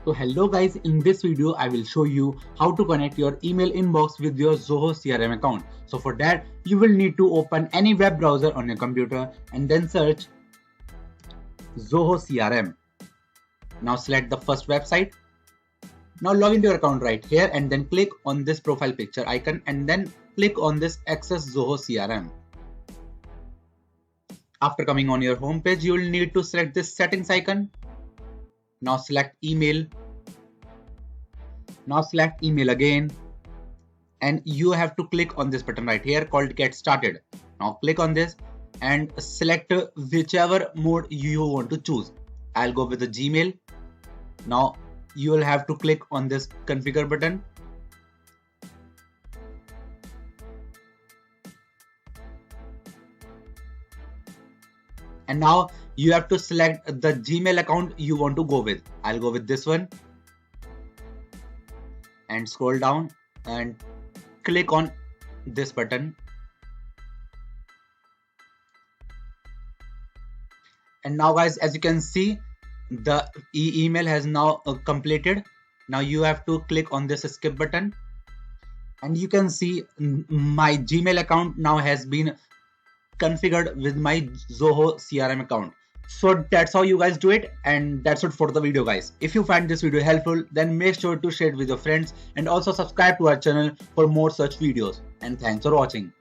So hello guys, in this video I will show you how to connect your email inbox with your Zoho CRM account. So for that you will need to open any web browser on your computer and then search Zoho CRM. Now select the first website. Now log into your account right here and then click on this profile picture icon and then click on this Access Zoho CRM. After coming on your home page, you will need to select this settings icon. Now select email. Now select email again. And you have to click on this button right here called Get Started. Now click on this and select whichever mode you want to choose. I'll go with the Gmail. Now you will have to click on this configure button. And now you have to select the Gmail account you want to go with. I'll go with this one. And scroll down and click on this button. And now guys, as you can see, the email has now completed. Now you have to click on this skip button. And you can see my Gmail account now has been configured with my Zoho CRM account. So that's how you guys do it, and that's it for the video guys. If you find this video helpful, then make sure to share it with your friends and also subscribe to our channel for more such videos. And thanks for watching.